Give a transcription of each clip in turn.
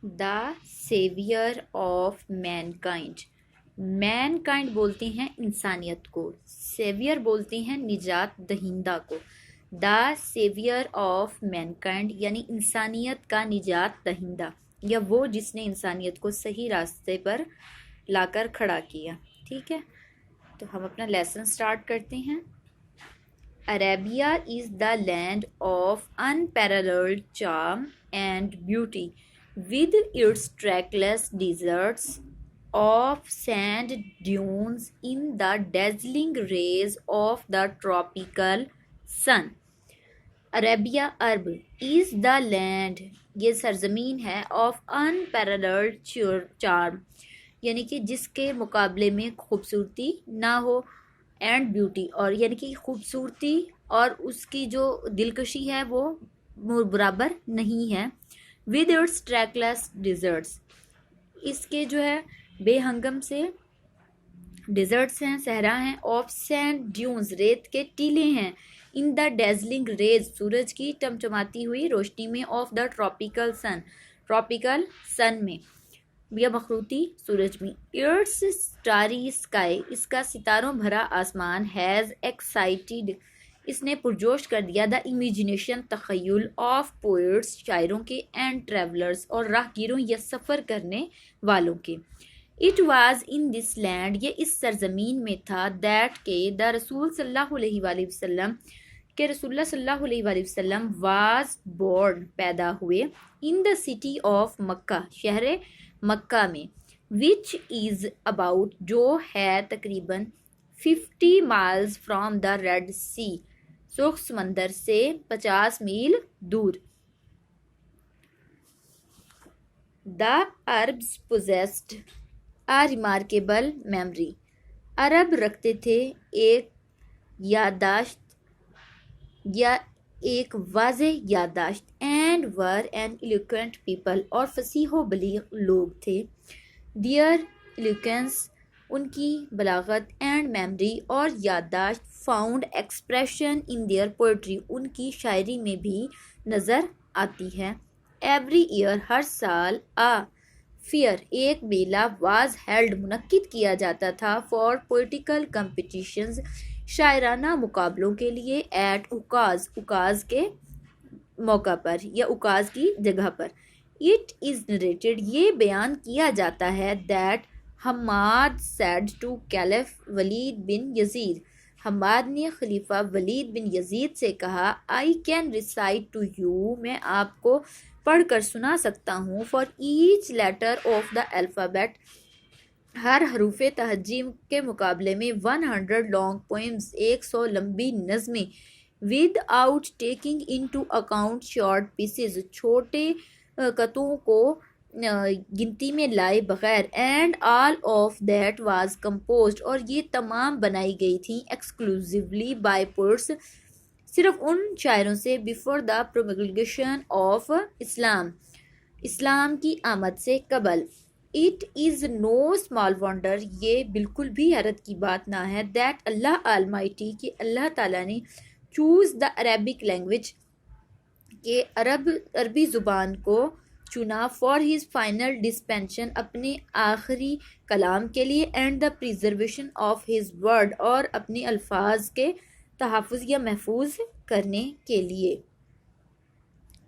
The saviour of mankind. Mankind بولتے ہیں انسانیت کو, سیویئر بولتے ہیں نجات دہندہ کو. دا سیویئر آف مین کائنڈ یعنی انسانیت کا نجات دہندہ, یا وہ جس نے انسانیت کو صحیح راستے پر لا کر کھڑا کیا. ٹھیک ہے, تو ہم اپنا لیسن سٹارٹ کرتے ہیں. Arabia is the land of unparalleled charm and beauty, with its trackless deserts of sand dunes in the dazzling rays of the tropical sun. Arabia Arab is the land, یہ سرزمین ہے, of unparalleled charm یعنی کہ جس کے مقابلے میں خوبصورتی نہ ہو, اینڈ بیوٹی اور یعنی کہ خوبصورتی اور اس کی جو دلکشی ہے وہ برابر نہیں ہے. ود اٹس ٹریکلیس ڈیزرٹس, اس کے جو ہے بے ہنگم سے ڈیزرٹس ہیں, صحرا ہیں. آف سینڈ ڈیونز, ریت کے ٹیلے ہیں. ان دا ڈیزلنگ ریز, سورج کی چمچماتی ہوئی روشنی میں. Of the tropical sun, tropical sun میں یا مخروطی سورج میں. ارتھس اسٹاری اسکائی, اس کا ستاروں بھرا آسمان. ہیز ایکسائٹیڈ, اس نے پرجوش کر دیا. دا امیجنیشن, تخیل. آف پوئٹس, شاعروں کے. اینڈ ٹریولرز, اور راہ گیروں یا سفر کرنے والوں کے. It was in this land, یہ اس سرزمین میں تھا. دیٹ کہ دا رسول صلی اللہ علیہ وآلہ وسلم, کہ رسول اللہ صلی اللہ علیہ وآلہ وسلم. واز بورن, پیدا ہوئے. ان دا سٹی آف مکہ, شہر مکہ میں. وچ از اباؤٹ, جو ہے تقریباً 50 miles from the Red Sea, سرخ سمندر سے 50 میل دور. The Arabs possessed a remarkable memory, عرب رکھتے تھے ایک یادداشت یا ایک واضح یادداشت. And were an eloquent people, اور فصیح و بلیغ لوگ تھے. دیئر eloquence, ان کی بلاغت. اینڈ میموری, اور یادداشت. Found expression in their poetry, ان کی شاعری میں بھی نظر آتی ہے. ایوری ایئر, ہر سال. فیئر, ایک میلہ. واز ہیلڈ, منعقد کیا جاتا تھا. فار پولیٹیکل کمپٹیشنز, شاعرانہ مقابلوں کے لیے. ایٹ اوکاز, اوکاز کے موقع پر یا اوکاز کی جگہ پر. اٹ از نریٹڈ, یہ بیان کیا جاتا ہے. That Hammad said to caliph Walid bin Yazid, Hammad نے خلیفہ ولید بن یزید سے کہا. I can recite to you, میں آپ کو پڑھ کر سنا سکتا ہوں. For each letter of the alphabet, ہر حروف تہجی کے مقابلے میں. 100 لانگ پوئمز, 100 لمبی نظمیں. Without taking into account short pieces, چھوٹے قطعوں کو گنتی میں لائے بغیر. And all of that was composed, اور یہ تمام بنائی گئی تھیں. ایکسکلوزیولی بائی پوئٹس, صرف ان شاعروں سے. بیفور دا پروملگیشن آف اسلام, اسلام کی آمد سے قبل. It is no small wonder, یہ بالکل بھی حیرت کی بات نہ ہے. دیٹ اللہ آلمائٹی, کہ اللہ تعالیٰ نے. چوز دا عربک لینگویج, کہ عربی زبان کو چنا. فار ہز فائنل ڈسپینشن, اپنے آخری کلام کے لیے. And the preservation of his word, اور اپنے الفاظ کے تحفظ یا محفوظ کرنے کے لیے.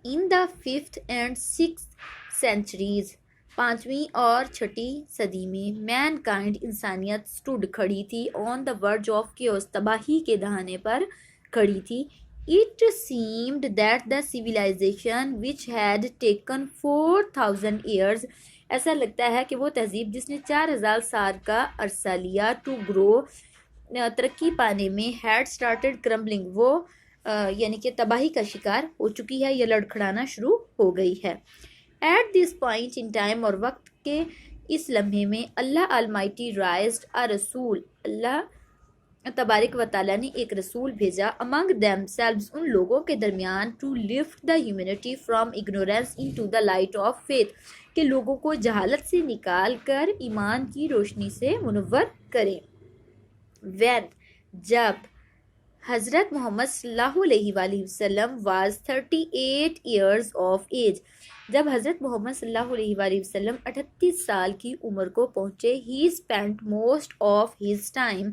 ان دا 5th and 6th centuries, 5ویں اور 6ٹھی صدی میں. مین کائنڈ, انسانیت. اسٹوڈ, کھڑی تھی. آن دا ورج آف کیوس, تباہی کے دہانے پر کھڑی تھی. It seemed that the civilization which had taken 4,000 years, ایسا لگتا ہے کہ وہ تہذیب جس نے 4,000 سال کا عرصہ لیا. to grow, ترقی پانے میں. had started crumbling, وہ یعنی کہ تباہی کا شکار ہو چکی ہے یا لڑکھڑانا شروع ہو گئی ہے. At this point in time, اور وقت کے اس لمحے میں. اللہ Almighty raised a رسول, اللہ تبارک و تعالیٰ نے ایک رسول بھیجا. among themselves, ان لوگوں کے درمیان. to lift the humanity from ignorance into the light of faith, کہ لوگوں کو جہالت سے نکال کر ایمان کی روشنی سے منور کریں. when, جب حضرت محمد صلی اللہ علیہ وآلہ وسلم was 38 years of age, جب حضرت محمد صلی اللہ علیہ وآلہ وسلم 38 سال کی عمر کو پہنچے he spent most of his time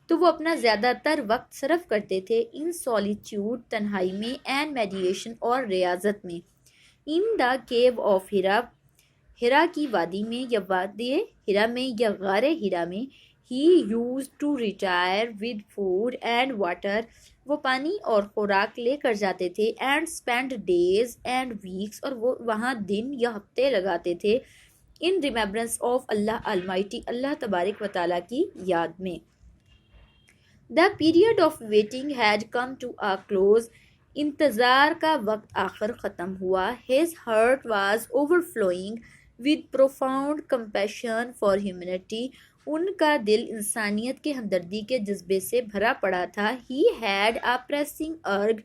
تو وہ اپنا زیادہ تر وقت صرف کرتے تھے in solitude تنہائی میں and meditation اور ریاضت میں in the cave of ہرا ہرا کی وادی میں یا وادی ہرا میں یا غار ہرا میں he used to retire with food and water وہ پانی اور خوراک لے کر جاتے تھے and spend days and weeks اور وہ وہاں دن یا ہفتے لگاتے تھے in remembrance of Allah Almighty اللہ تبارک و تعالیٰ کی یاد میں. The period of waiting had come to a close. انتظار کا وقت آخر ختم ہوا. His heart was overflowing with profound compassion for humanity. ان کا دل انسانیت کے ہمدردی کے جذبے سے بھرا پڑا تھا. He had a pressing urge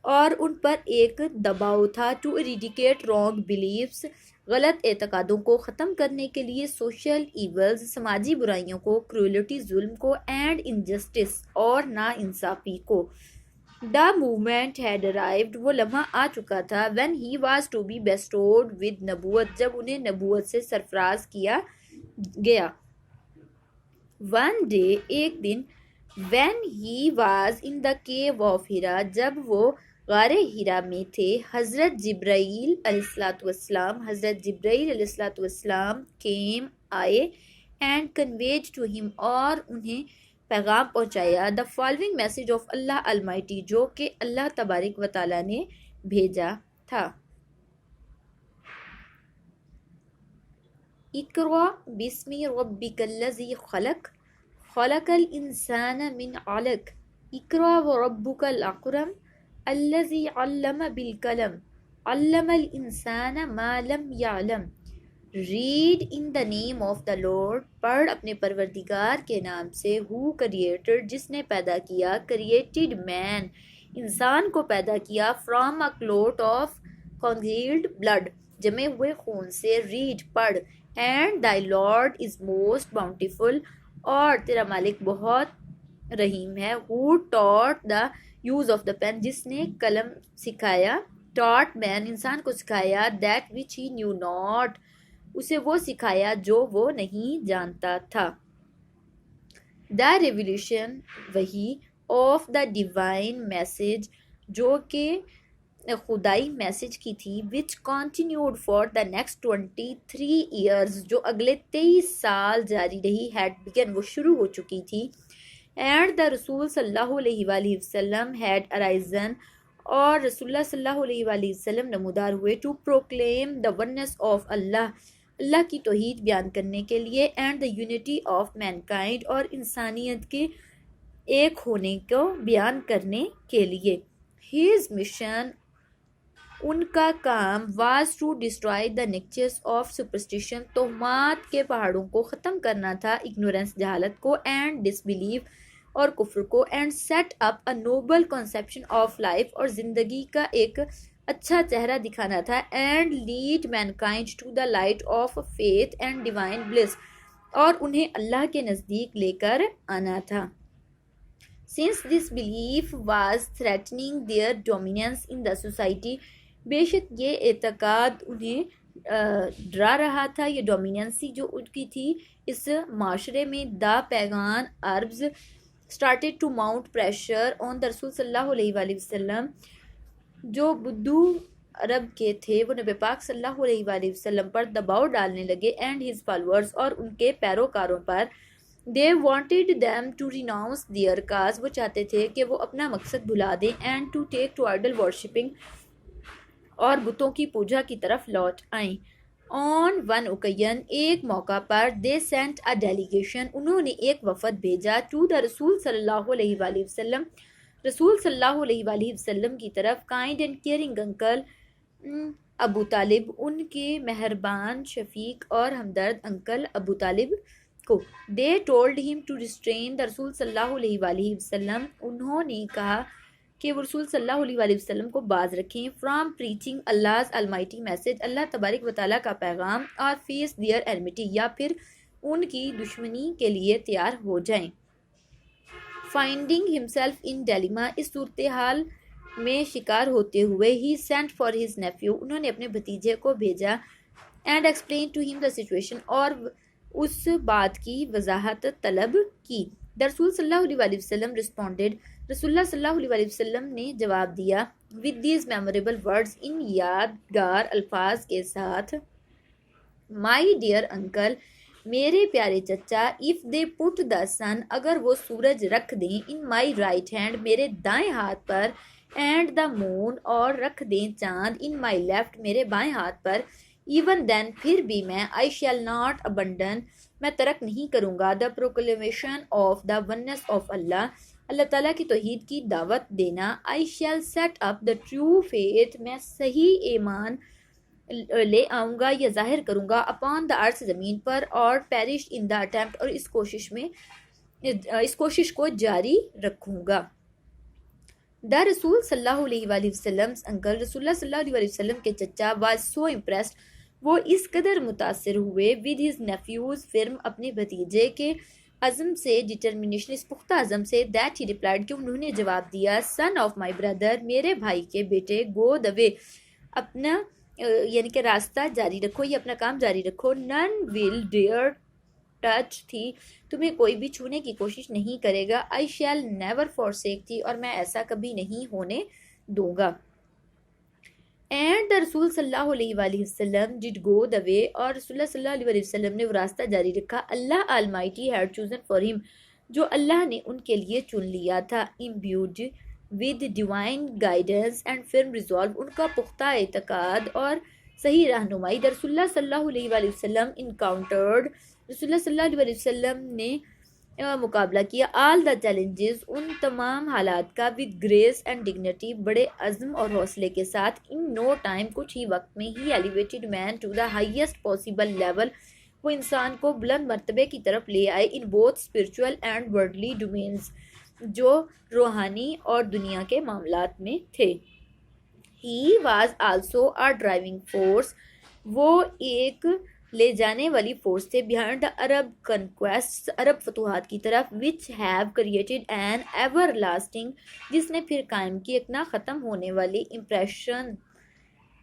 اور ان پر ایک دباؤ تھا to eradicate wrong beliefs غلط اعتقادوں کو ختم کرنے کے لیے social evils سماجی برائیوں کو cruelty ظلم کو and injustice اور ناانصافی کو. The moment had arrived وہ لمحہ آ چکا تھا when he was to be bestowed with نبوت جب انہیں نبوت سے سرفراز کیا گیا. One day ایک دن when he was in the cave of ہرا جب وہ غار ہرا میں تھے حضرت جبرائیل علیہ السلام came آئے and conveyed to him اور انہیں پیغام پہنچایا the following message of Allah Almighty جو کہ اللہ تبارک و تعالیٰ نے بھیجا تھا. اقرأ بسم ربک الذی خلق خلق الانسان من علق اقرأ وربک الاکرم الذی علم بالقلم علم الانسان ما لم یعلم. Read in the name of the Lord پڑھ اپنے پروردگار کے نام سے who created جس نے پیدا کیا created man انسان کو پیدا کیا from a clot of congealed blood جمے ہوئے خون سے. read پڑھ and thy Lord is most bountiful اور تیرا مالک بہت رحیم ہے. who taught the use of the pen جس نے قلم سکھایا taught man انسان کو سکھایا that which he knew not اسے وہ سکھایا جو وہ نہیں جانتا تھا. the revelation وحی of the divine message جو کہ خدائی میسج کی تھی which continued for the next 23 years جو اگلے 23 سال جاری رہی had begun وہ شروع ہو چکی تھی. and the رسول صلی اللہ علیہ وآلہ وسلم had arisen اور رسول اللہ صلی اللہ علیہ وآلہ وسلم نمودار ہوئے to proclaim the oneness of اللہ اللہ کی توحید بیان کرنے کے لیے and the unity of mankind اور انسانیت کے ایک ہونے کو بیان کرنے کے لیے. his mission ان کا کام was to destroy the nexus of superstition توہمات کے پہاڑوں کو ختم کرنا تھا ignorance جہالت کو and disbelief اور کفر کو and set up a noble conception of life اور زندگی کا ایک اچھا چہرہ دکھانا تھا and lead mankind to the light of faith and divine bliss اور انہیں اللہ کے نزدیک لے کر آنا تھا. since this belief was threatening their dominance in the society بے شک یہ اعتقاد انہیں ڈرا رہا تھا یہ ڈومیننسی جو ان کی تھی اس معاشرے میں. دا پیغان Arabs started to mount pressure on the رسول صلی اللہ علیہ وآلہ وسلم جو بدو عرب کے تھے وہ نبی پاک صلی اللہ علیہ وآلہ وسلم پر دباؤ ڈالنے لگے and his followers اور ان کے پیروکاروں پر. they wanted them to renounce their cause وہ چاہتے تھے کہ وہ اپنا مقصد بھلا دیں and to take to idol worshipping اور بتوں کی پوجا کی طرف لوٹ آئیں. on one occasion ایک موقع پر they sent a delegation انہوں نے ایک وفد بھیجا to the رسول صلی اللہ علیہ وآلہ وسلم رسول صلی اللہ علیہ وآلہ وسلم کی طرف kind and caring uncle ابو طالب ان کے مہربان شفیق اور ہمدرد انکل ابو طالب کو. they told him to restrain the رسول صلی اللہ علیہ وآلہ وسلم انہوں نے کہا کہ وہ رسول صلی اللہ علیہ وآلہ وسلم کو باز رکھیں from preaching Allah's almighty message اللہ تبارک و تعالیٰ کا پیغام اور face their enmity یا پھر ان کی دشمنی کے لیے تیار ہو جائیں. finding himself in dilemma اس صورتحال میں شکار ہوتے ہوئے he sent for his nephew انہوں نے اپنے بھتیجے کو بھیجا and explained to him the situation اور اس بات کی وضاحت طلب کی. رسول صلی اللہ علیہ وسلم responded رسول اللہ صلی اللہ علیہ وسلم نے جواب دیا with these memorable words ان یادگار الفاظ کے ساتھ my dear uncle میرے پیارے چچا if they put the sun اگر وہ سورج رکھ دیں in my right hand میرے دائیں ہاتھ پر and the moon اور رکھ دیں چاند in my left میرے بائیں ہاتھ پر even then پھر بھی میں I shall not abandon میں ترک نہیں کروں گا the proclamation of the oneness of Allah اللہ تعالیٰ کی توحید کی دعوت دینا I shall set up the true faith میں صحیح ایمان لے آؤں گا یا ظاہر کروں گا اپان دا ارتھ زمین پر اور پیرش ان دا اٹیمپٹ اور اس کوشش کو جاری رکھوں گا. دا رسول صلی اللہ علیہ وآلہ وسلم انکل رسول اللہ صلی اللہ علیہ وسلم کے چچا واز سو امپریسڈ وہ اس قدر متاثر ہوئے ود ہز نیفیوز فرم اپنے بھتیجے کے عزم سے ڈٹرمنیشن اس پختہ عزم سے دیٹ ہی ریپلائڈ کہ انہوں نے جواب دیا سن آف مائی بردر میرے بھائی کے بیٹے گو دا وے اپنا یعنی کہ راستہ جاری رکھو یا اپنا کام جاری رکھو نن ول ڈیئر ٹچ تھی تمہیں کوئی بھی چھونے کی کوشش نہیں کرے گا آئی شیل نیور فورسیک تھی اور میں ایسا کبھی نہیں ہونے دوں گا. اینڈ دا رسول صلی اللہ علیہ وآلہ وسلم ڈڈ گو دا وے اور رسول اللہ صلی اللہ علیہ وسلم نے وہ راستہ جاری رکھا اللہ آلمائٹی ہیڈ چوزن فار ہم جو اللہ نے ان کے لیے چن لیا تھا imbued with divine guidance and firm resolve ان کا پختہ اعتقاد اور صحیح رہنمائی. رسول اللہ صلی اللہ علیہ وآلہ وسلم انکاؤنٹرڈ رسول اللہ صلی اللہ علیہ وسلم نے مقابلہ کیا آل دا چیلنجز ان تمام حالات کا ود گریس اینڈ ڈگنیٹی بڑے عزم اور حوصلے کے ساتھ ان نو ٹائم کچھ ہی وقت میں ہی elevated man to the highest possible level وہ انسان کو بلند مرتبے کی طرف لے آئے in both spiritual and worldly domains جو روحانی اور دنیا کے معاملات میں تھے. He was also a driving force وہ ایک لے جانے والی فورس تھے بیہائنڈ دا عرب کنکویسٹ عرب فتوحات کی طرف which have created an ever lasting جس نے پھر قائم کی ایک نہ ختم ہونے والی امپریشن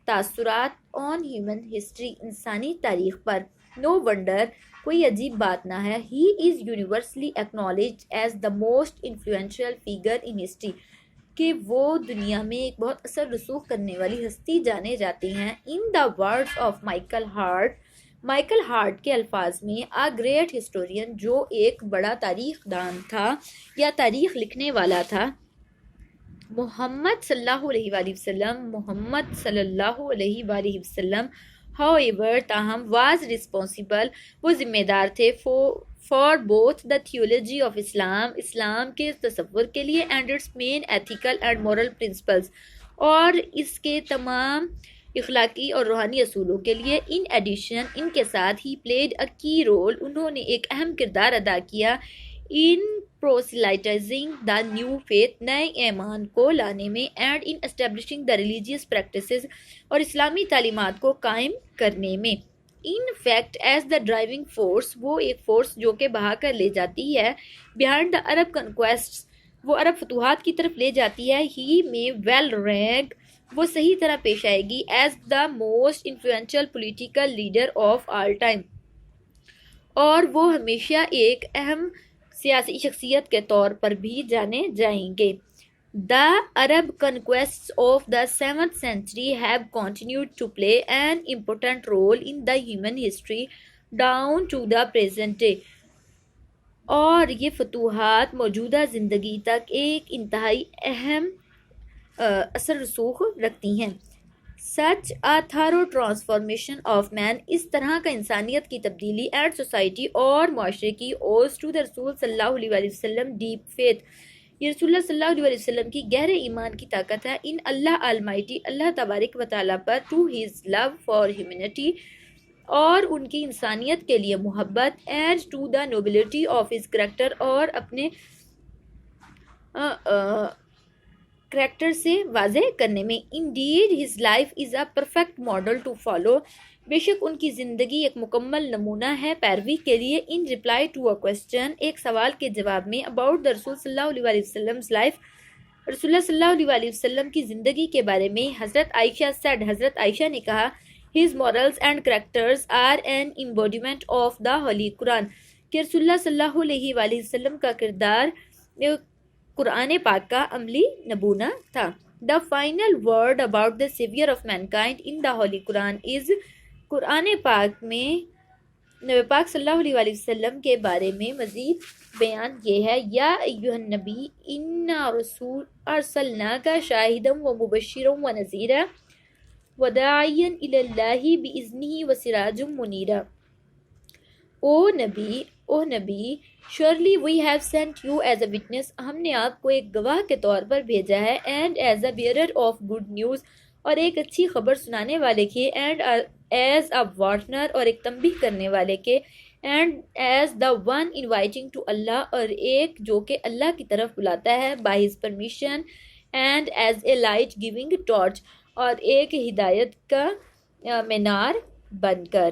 تاثرات آن ہیومن ہسٹری انسانی تاریخ پر. نو ونڈر کوئی عجیب بات نہ ہے he is universally acknowledged as the most influential figure in history کہ وہ دنیا میں ایک بہت اثر رسوخ کرنے والی ہستی جانے جاتے ہیں. In the words of Michael Hart کے الفاظ میں آ گریٹ ہسٹورین جو ایک بڑا تاریخ دان تھا یا تاریخ لکھنے والا تھا محمد صلی اللہ علیہ وآلہ وسلم however تاہم was responsible وہ ذمہ دار تھے for both the theology of اسلام کے تصور کے لیے and its main ethical and moral principles اور اس کے تمام اخلاقی اور روحانی اصولوں کے لیے. in addition ان کے ساتھ ہی played a key role انہوں نے ایک اہم کردار ادا کیا in proselytizing the new faith نئے ایمان کو لانے میں and in establishing the religious practices اور اسلامی تعلیمات کو قائم کرنے میں. in fact as the driving force وہ ایک فورس جو کہ بہا کر لے جاتی ہے behind the Arab conquests وہ عرب فتوحات کی طرف لے جاتی ہے. he may well rank وہ صحیح طرح پیش آئے گی as the most influential political leader of all time اور وہ ہمیشہ ایک اہم سیاسی شخصیت کے طور پر بھی جانے جائیں گے. The Arab conquests of the 7th century have continued to play an important role in the human history down to the present day اور یہ فتوحات موجودہ زندگی تک ایک انتہائی اہم اثر رسوخ رکھتی ہیں. Such a thorough transformation of man اس طرح کا انسانیت کی تبدیلی and society اور معاشرے کی owes to the رسول صلی اللہ علیہ وآلہ وسلم deep faith یہ رسول اللہ صلی اللہ علیہ وسلم کی گہرے ایمان کی طاقت ہے. ان اللہ آلمائٹی اللہ تبارک و تعالیٰ پر to his love for humanity اور ان کی انسانیت کے لیے محبت and to the nobility of his character اور اپنے کریکٹر سے واضح کرنے میں. Indeed his life is a perfect model to follow بے شک ان کی زندگی ایک مکمل نمونہ ہے پیروی کے لیے. in reply to a question ایک سوال کے جواب میں about the رسول صلی اللہ علیہ وسلم life رسول اللہ صلی اللہ علیہ وسلم کی زندگی کے بارے میں حضرت عائشہ نے کہا His morals and characters are an embodiment of the Holy Quran کہ رسول اللہ صلی اللہ علیہ وآلہ وسلم کا کردار قرآن پاک کا عملی نمونہ تھا. The final word about the savior of mankind in the Holy Quran is قرآن پاک میں نبی پاک صلی اللہ علیہ وآلہ وسلم کے بارے میں مزید بیان یہ ہے یا ایھا النبی انا رسول ارسلناک شاہدا ومبشرا ونذیرا وداعیا الی اللہ باذنہ وسراجا منیرا. او نبی surely we have sent you as a witness ہم نے آپ کو ایک گواہ کے طور پر بھیجا ہے and as a bearer of good news اور ایک اچھی خبر سنانے والے کے and as a warner اور ایک تنبیہ کرنے والے کے and as the one inviting to Allah اور ایک جو کہ اللہ کی طرف بلاتا ہے by his permission and as a light giving torch اور ایک ہدایت کا مینار بن کر.